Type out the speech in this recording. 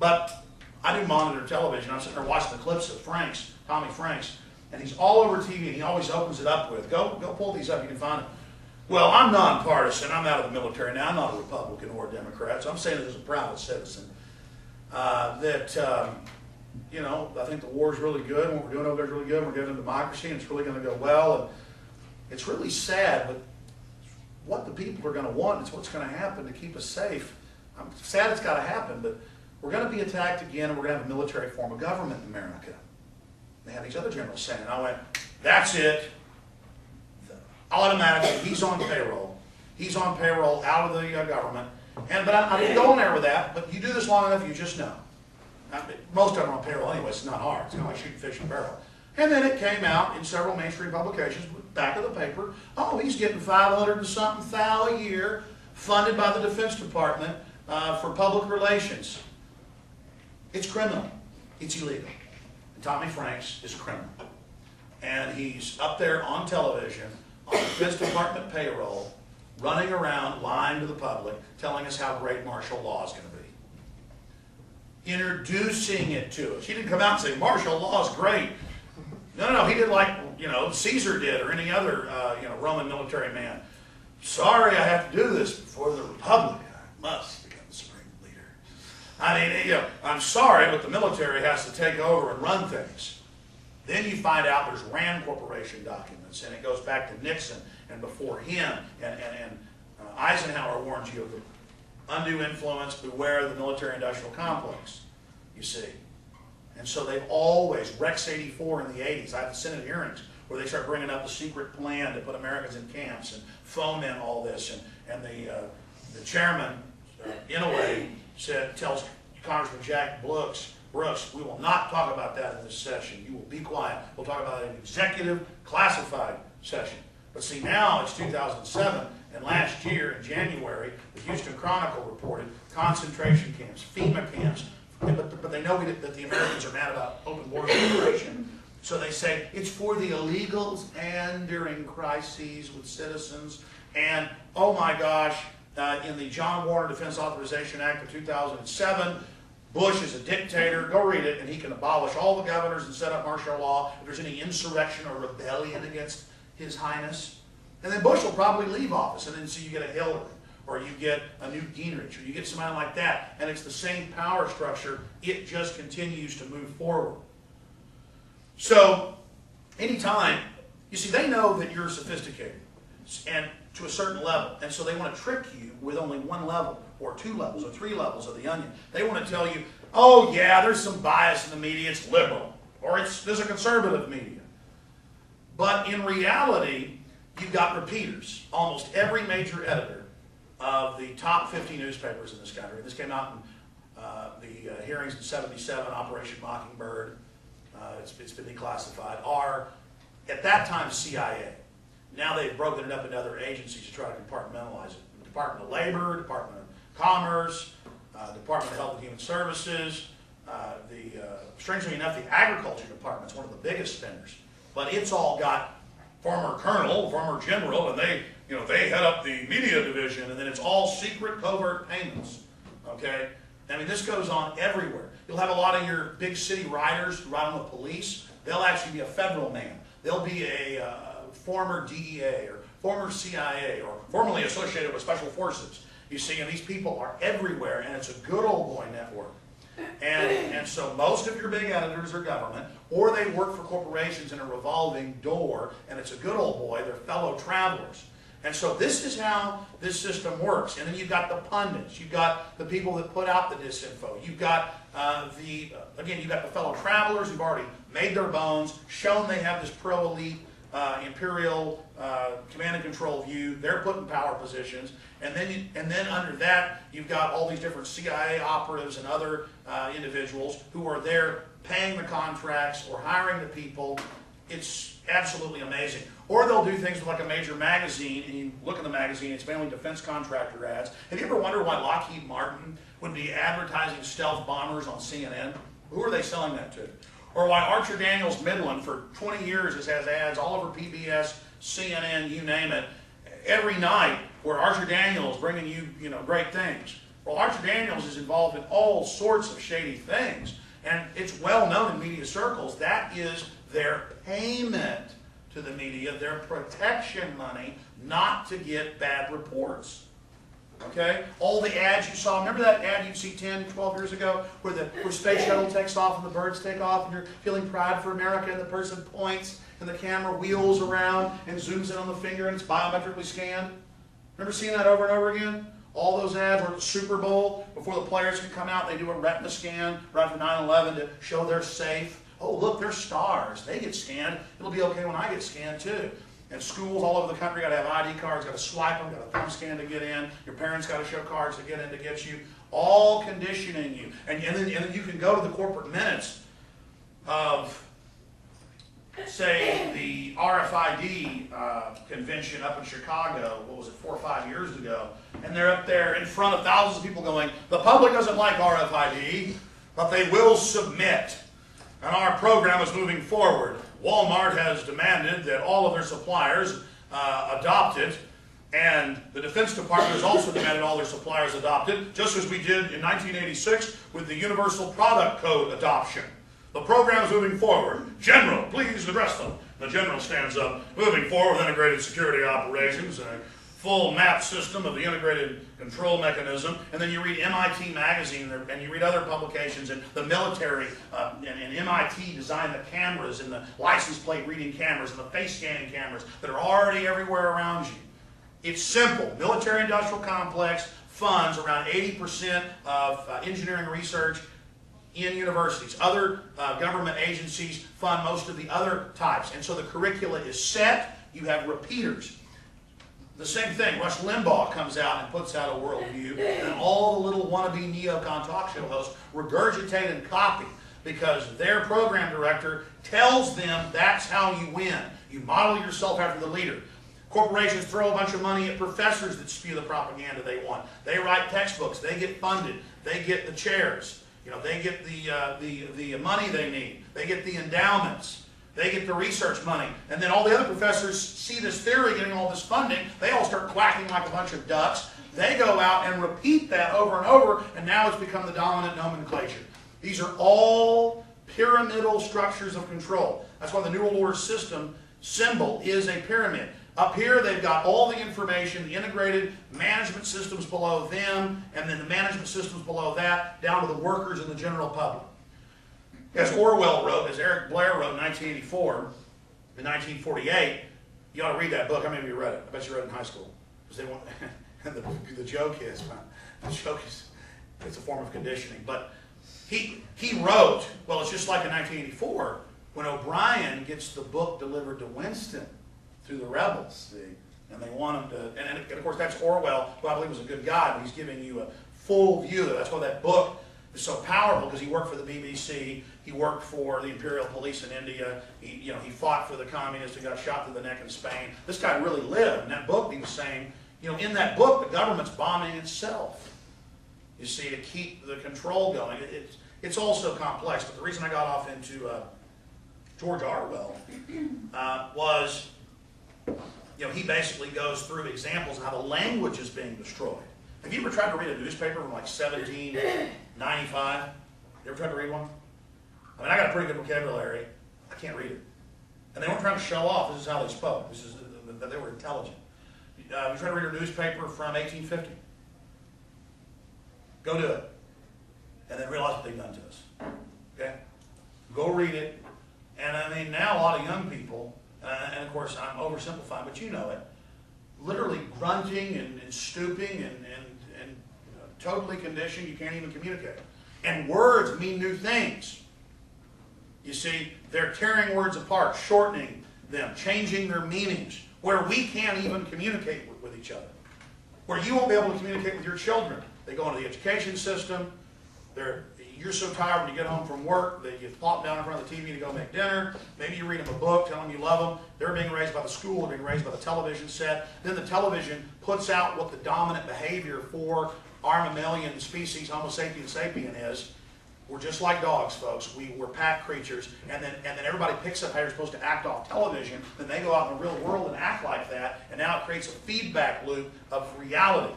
But I do monitor television. I'm sitting there watching the clips of Tommy Franks, and he's all over TV, and he always opens it up with, go pull these up, you can find them. Well, I'm nonpartisan. I'm out of the military now. I'm not a Republican or a Democrat, so I'm saying this as a private citizen. You know, I think the war is really good, and what we're doing over there is really good, and we're getting a democracy, and it's really going to go well. And it's really sad, but what the people are going to want is what's going to happen to keep us safe. I'm sad it's got to happen, but we're going to be attacked again, and we're going to have a military form of government in America. They have these other generals saying, and I went, that's it. Automatically, he's on payroll. He's on payroll out of the government. But I didn't go in there with that, but you do this long enough, you just know. Most of them are on payroll anyway, it's not hard. It's kind of like shooting fish in a barrel. And then it came out in several mainstream publications, back of the paper, oh, he's getting $500 and something thousand a year, funded by the Defense Department for public relations. It's criminal. It's illegal. And Tommy Franks is a criminal. And he's up there on television, on the Defense Department payroll, running around lying to the public, telling us how great martial law is going to be. Introducing it to us. He didn't come out and say, martial law is great. No, he did like, Caesar did, or any other, Roman military man. Sorry, I have to do this before the Republic. I must become the supreme leader. I mean, I'm sorry, but the military has to take over and run things. Then you find out there's Rand Corporation documents, and it goes back to Nixon and before him, and Eisenhower warns you of the undue influence, beware the military-industrial complex, you see. And so they've always, Rex 84 in the 80s, I had the Senate hearings where they start bringing up the secret plan to put Americans in camps and foment all this, and the chairman, in a way, tells Congressman Jack Brooks, we will not talk about that in this session. You will be quiet. We'll talk about it in an executive classified session. But see, now it's 2007, and last year in January, the Houston Chronicle reported concentration camps, FEMA camps, but they know that the Americans are mad about open border immigration. So they say it's for the illegals and during crises with citizens. And oh my gosh, in the John Warner Defense Authorization Act of 2007, Bush is a dictator. Go read it, and he can abolish all the governors and set up martial law if there's any insurrection or rebellion against His Highness. And then Bush will probably leave office, and then so you get a Hillary, or you get a Newt Gingrich, or you get somebody like that, and it's the same power structure. It just continues to move forward. So, anytime, you see, they know that you're sophisticated, and to a certain level, and so they want to trick you with only one level, or two levels, or three levels of the onion. They want to tell you, oh yeah, there's some bias in the media, it's liberal, or there's a conservative media. But in reality, you've got repeaters. Almost every major editor of the top 50 newspapers in this country, this came out in the hearings in '77, Operation Mockingbird, it's been declassified, are at that time CIA. Now they've broken it up into other agencies to try to compartmentalize it. The Department of Labor, Department of Commerce, Department of Health and Human Services, strangely enough, the Agriculture Department is one of the biggest spenders. But it's all got former colonel, former general, and they head up the media division, and then it's all secret covert payments. Okay? I mean, this goes on everywhere. You'll have a lot of your big city writers who write on the police. They'll actually be a federal man. They'll be a former DEA or former CIA or formerly associated with Special Forces. You see, and these people are everywhere, and it's a good old boy network. And so most of your big editors are government, or they work for corporations in a revolving door, and it's a good old boy, they're fellow travelers. And so this is how this system works. And then you've got the pundits, you've got the people that put out the disinfo, you've got you've got the fellow travelers who've already made their bones, shown they have this pro-elite imperial command and control view. They're put in power positions, and then under that you've got all these different CIA operatives and other individuals who are there paying the contracts or hiring the people. It's absolutely amazing. Or they'll do things with like a major magazine, and you look in the magazine, it's mainly defense contractor ads. Have you ever wondered why Lockheed Martin would be advertising stealth bombers on CNN? Who are they selling that to? Or why Archer Daniels Midland for 20 years has ads all over PBS, CNN, you name it, every night where Archer Daniels bringing you, great things. Well, Archer Daniels is involved in all sorts of shady things, and it's well known in media circles that is their payment to the media, their protection money, not to get bad reports. Okay? All the ads you saw, remember that ad you'd see 10, 12 years ago where the space shuttle takes off and the birds take off and you're feeling pride for America and the person points and the camera wheels around and zooms in on the finger and it's biometrically scanned? Remember seeing that over and over again? All those ads were at the Super Bowl, before the players can come out, they do a retina scan right after 9/11 to show they're safe. Oh, look, they're stars. They get scanned. It'll be okay when I get scanned too. And schools all over the country got to have ID cards, got to swipe them, got a thumb scan to get in. Your parents got to show cards to get in to get you. All conditioning you. And then you can go to the corporate minutes of, say, the RFID convention up in Chicago, what was it, 4 or 5 years ago, and they're up there in front of thousands of people going, the public doesn't like RFID, but they will submit. And our program is moving forward. Walmart has demanded that all of their suppliers adopt it, and the Defense Department has also demanded all their suppliers adopt it, just as we did in 1986 with the Universal Product Code adoption. The program is moving forward. General, please address them. The general stands up, moving forward with integrated security operations and a full map system of the integrated control mechanism. And then you read MIT Magazine and you read other publications, and the military and MIT designed the cameras and the license plate reading cameras and the face scanning cameras that are already everywhere around you. It's simple. Military industrial complex funds around 80% of engineering research in universities. Other government agencies fund most of the other types. And so the curricula is set. You have repeaters. The same thing, Rush Limbaugh comes out and puts out a worldview, and all the little wannabe neocon talk show hosts regurgitate and copy because their program director tells them that's how you win. You model yourself after the leader. Corporations throw a bunch of money at professors that spew the propaganda they want. They write textbooks. They get funded. They get the chairs. You know, they get the money they need. They get the endowments. They get the research money. And then all the other professors see this theory getting all this funding. They all start quacking like a bunch of ducks. They go out and repeat that over and over, and now it's become the dominant nomenclature. These are all pyramidal structures of control. That's why the New World Order system symbol is a pyramid. Up here, they've got all the information, the integrated management systems below them, and then the management systems below that, down to the workers and the general public. As Orwell wrote, as Eric Blair wrote in 1984, in 1948, you ought to read that book. How many of you read it? I bet you read it in high school. Because they want, and the joke is, it's a form of conditioning. But he wrote, well, it's just like in 1984, when O'Brien gets the book delivered to Winston through the rebels, see? And they want him to, and of course that's Orwell, who I believe was a good guy, but he's giving you a full view. That's why that book is so powerful, because he worked for the BBC, he worked for the Imperial Police in India, he fought for the communists who got shot through the neck in Spain. This guy really lived. In that book he was saying, in that book the government's bombing itself, you see, to keep the control going. It's all so complex, but the reason I got off into George Orwell was, he basically goes through examples of how the language is being destroyed. Have you ever tried to read a newspaper from like 1795? You ever tried to read one? I mean, I got a pretty good vocabulary. I can't read it. And they weren't trying to show off. This is how they spoke. This is that they were intelligent. You try to read a newspaper from 1850? Go do it. And then realize what they've done to us. Okay? Go read it. And I mean, now a lot of young people, and of course I'm oversimplifying, but you know it, literally grunting and stooping and totally conditioned, you can't even communicate. And words mean new things. You see, they're tearing words apart, shortening them, changing their meanings, where we can't even communicate with each other. Where you won't be able to communicate with your children. They go into the education system, you're so tired when you get home from work that you plop down in front of the TV to go make dinner. Maybe you read them a book, tell them you love them. They're being raised by the school, they're being raised by the television set. Then the television puts out what the dominant behavior for our mammalian species, Homo sapiens sapien, is. We're just like dogs, folks. We're pack creatures. And then everybody picks up how you're supposed to act off television. Then they go out in the real world and act like that. And now it creates a feedback loop of reality.